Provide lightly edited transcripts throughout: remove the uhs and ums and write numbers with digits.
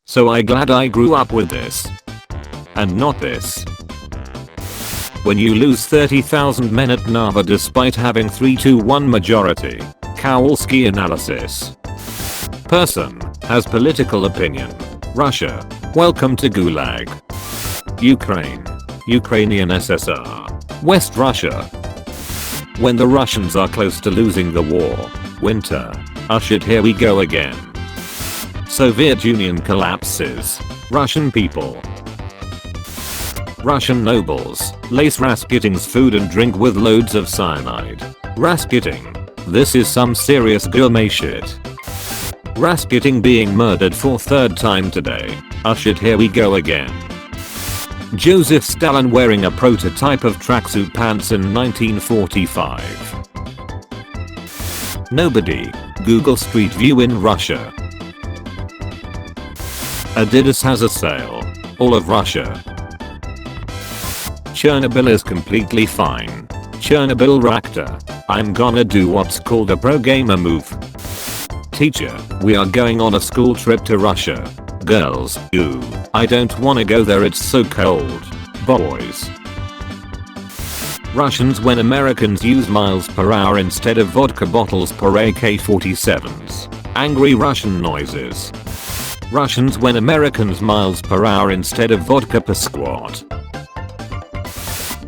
So I glad I grew up with this. And not this. When you lose 30,000 men at Narva despite having 3-1 majority. Kowalski analysis. Person has political opinion. Russia. Welcome to Gulag. Ukraine. Ukrainian SSR. West Russia. When the Russians are close to losing the war. Winter. Ah shit, here we go again. Soviet Union collapses. Russian people. Russian nobles lace Rasputin's food and drink with loads of cyanide. Rasputin. This is some serious gourmet shit. Rasputin being murdered for third time today. Ah shit, here we go again. Joseph Stalin wearing a prototype of tracksuit pants in 1945. Nobody. Google Street View in Russia. Adidas has a sale. All of Russia. Chernobyl is completely fine. Chernobyl reactor. I'm gonna do what's called a pro gamer move. Teacher, we are going on a school trip to Russia. Girls, ooh, I don't wanna go there, it's so cold. Boys. Russians when Americans use miles per hour instead of vodka bottles per AK-47s. Angry Russian noises. Russians when Americans miles per hour instead of vodka per squat.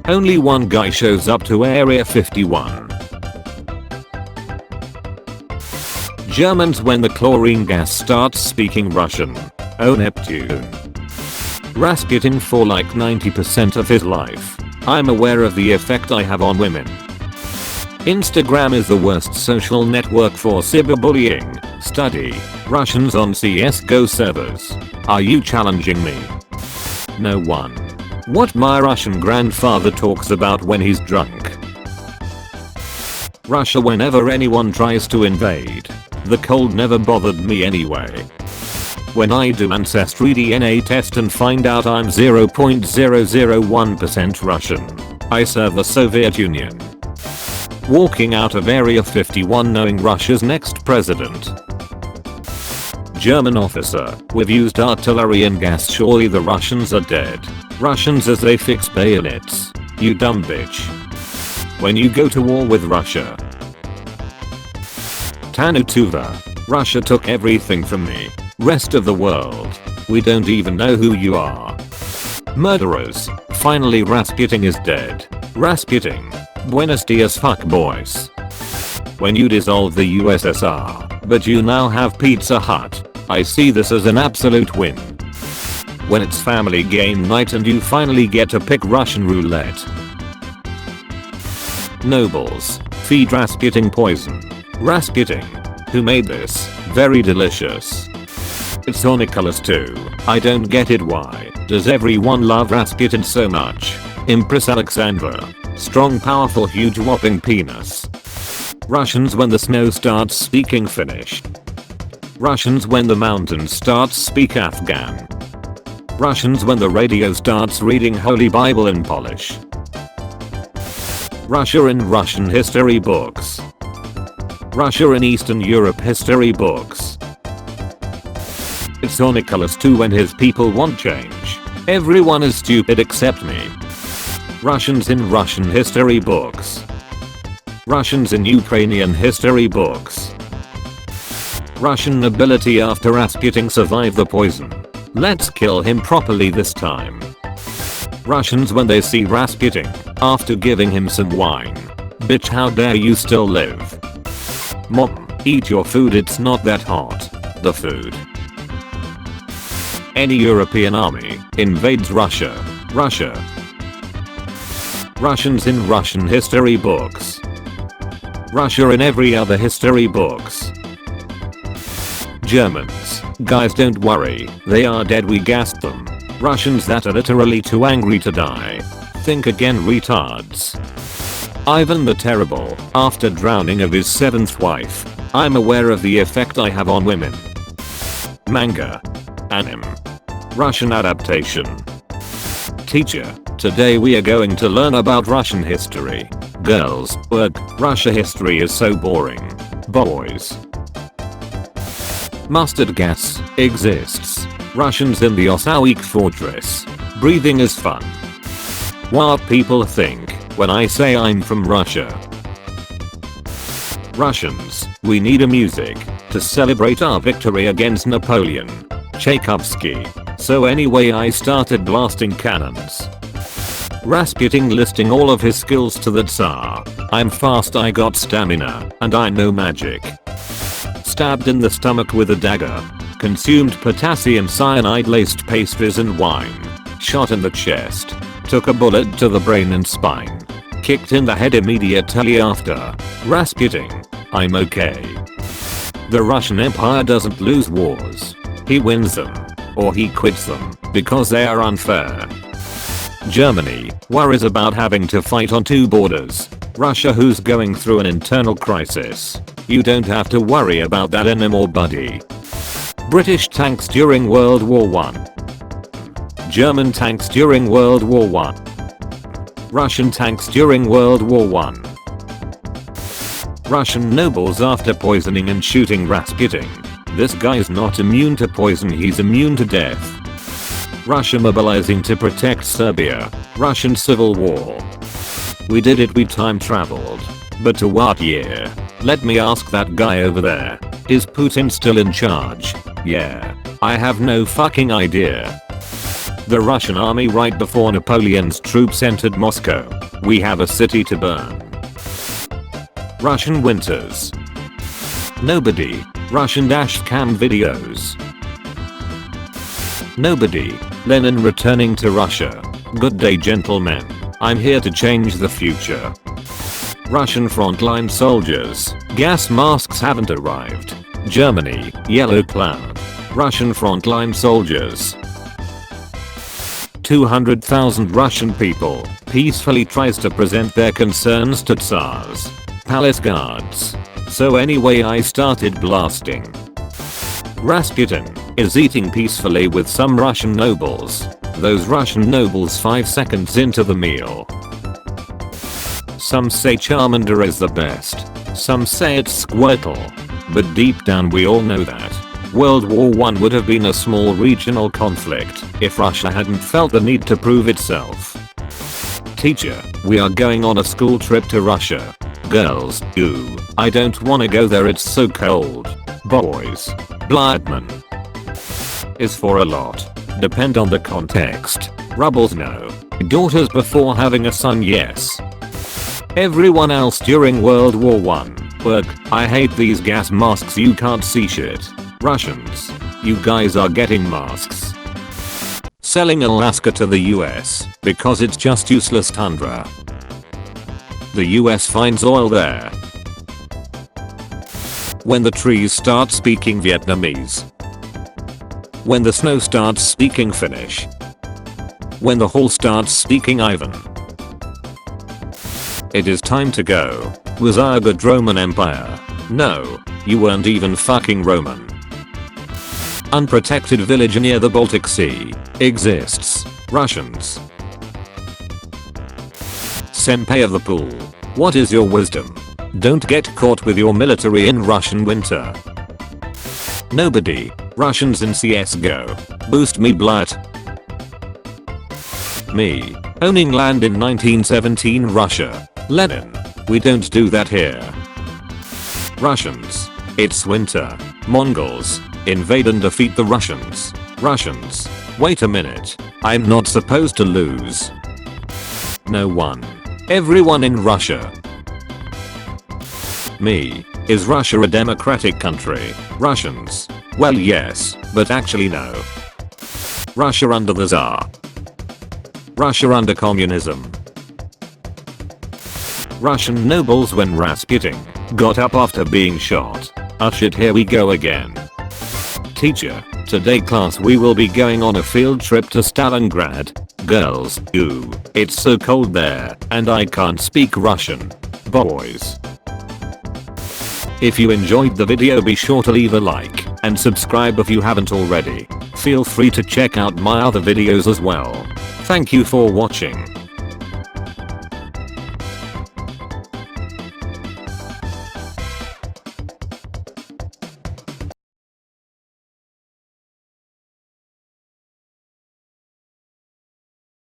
Only one guy shows up to Area 51. Germans when the chlorine gas starts speaking Russian. Oh Neptune. Rasputin for like 90% of his life. I'm aware of the effect I have on women. Instagram is the worst social network for cyberbullying. Study. Russians on CSGO servers. Are you challenging me? No one. What my Russian grandfather talks about when he's drunk. Russia whenever anyone tries to invade. The cold never bothered me anyway. When I do ancestry DNA test and find out I'm 0.001% Russian, I serve the Soviet Union. Walking out of Area 51 knowing Russia's next president. German officer, we've used artillery and gas, surely the Russians are dead. Russians as they fix bayonets. You dumb bitch. When you go to war with Russia. Tanutuva. Russia took everything from me. Rest of the world. We don't even know who you are. Murderers. Finally Rasputin is dead. Rasputin. Buenos dias fuck boys. When you dissolve the USSR, but you now have Pizza Hut. I see this as an absolute win. When it's family game night and you finally get to pick Russian roulette. Nobles. Feed Rasputin poison. Rasputin. Who made this? Very delicious. It's on Nicholas too. I don't get it, why does everyone love Rasputin so much? Empress Alexandra. Strong, powerful, huge, whopping penis. Russians when the snow starts speaking Finnish. Russians when the mountains start speak Afghan. Russians when the radio starts reading Holy Bible in Polish. Russia in Russian history books. Russia in Eastern Europe history books. It's on Nicholas too when his people want change. Everyone is stupid except me. Russians in Russian history books. Russians in Ukrainian history books. Russian nobility after Rasputin survived the poison. Let's kill him properly this time. Russians when they see Rasputin after giving him some wine. Bitch, how dare you still live? Mom, eat your food, it's not that hot. The food. Any European army invades Russia. Russia. Russians in Russian history books. Russia in every other history books. Germans. Guys, don't worry, they are dead, we gassed them. Russians that are literally too angry to die. Think again, retards. Ivan the Terrible, after drowning of his 7th wife. I'm aware of the effect I have on women. Manga. Anime. Russian adaptation. Teacher, today we are going to learn about Russian history. Girls, Russia history is so boring. Boys. Mustard gas exists. Russians in the Osawik fortress. Breathing is fun. What people think when I say I'm from Russia. Russians, we need a music to celebrate our victory against Napoleon. Tchaikovsky. So anyway I started blasting cannons. Rasputin listing all of his skills to the Tsar. I'm fast, I got stamina, and I know magic. Stabbed in the stomach with a dagger. Consumed potassium cyanide laced pastries and wine. Shot in the chest. Took a bullet to the brain and spine. Kicked in the head immediately after. Rasputin. I'm okay. The Russian Empire doesn't lose wars. He wins them. Or he quits them because they are unfair. Germany worries about having to fight on two borders. Russia who's going through an internal crisis. You don't have to worry about that anymore, buddy. British tanks during World War I. German tanks during World War I. Russian tanks during World War I. Russian nobles after poisoning and shooting Rasputin. This guy's not immune to poison, he's immune to death. Russia mobilizing to protect Serbia. Russian Civil War. We did it, we time traveled. But to what year? Let me ask that guy over there. Is Putin still in charge? Yeah. I have no fucking idea. The Russian army right before Napoleon's troops entered Moscow. We have a city to burn. Russian winters. Nobody. Russian dashcam videos. Nobody. Lenin returning to Russia. Good day, gentlemen. I'm here to change the future. Russian frontline soldiers. Gas masks haven't arrived. Germany. Yellow cloud. Russian frontline soldiers. 200,000 Russian people peacefully tries to present their concerns to Tsar's palace guards. So anyway I started blasting. Rasputin is eating peacefully with some Russian nobles. Those Russian nobles 5 seconds into the meal. Some say Charmander is the best. Some say it's Squirtle. But deep down we all know that World War I would have been a small regional conflict if Russia hadn't felt the need to prove itself. Teacher, we are going on a school trip to Russia. Girls, ooh, I don't wanna go there, it's so cold. Boys, Bladman. Is for a lot. Depend on the context. Rubbles no. Daughters before having a son yes. Everyone else during World War I. Work, I hate these gas masks, you can't see shit. Russians, you guys are getting masks. Selling Alaska to the US because it's just useless tundra. The US finds oil there. When the trees start speaking Vietnamese. When the snow starts speaking Finnish. When the hall starts speaking Ivan. It is time to go. Was I a good Roman Empire? No, you weren't even fucking Roman. Unprotected village near the Baltic Sea exists. Russians. Senpai of the pool. What is your wisdom? Don't get caught with your military in Russian winter. Nobody. Russians in CSGO. Boost me blood. Me. Owning land in 1917 Russia. Lenin. We don't do that here. Russians. It's winter. Mongols. Invade and defeat the Russians. Russians. Wait a minute. I'm not supposed to lose. No one. Everyone in Russia. Me. Is Russia a democratic country? Russians. Well yes, but actually no. Russia under the Tsar. Russia under communism. Russian nobles when Rasputin got up after being shot. Ah shit, here we go again. Teacher, today class we will be going on a field trip to Stalingrad. Girls, ooh, it's so cold there and I can't speak Russian. Boys. If you enjoyed the video be sure to leave a like and subscribe if you haven't already. Feel free to check out my other videos as well. Thank you for watching.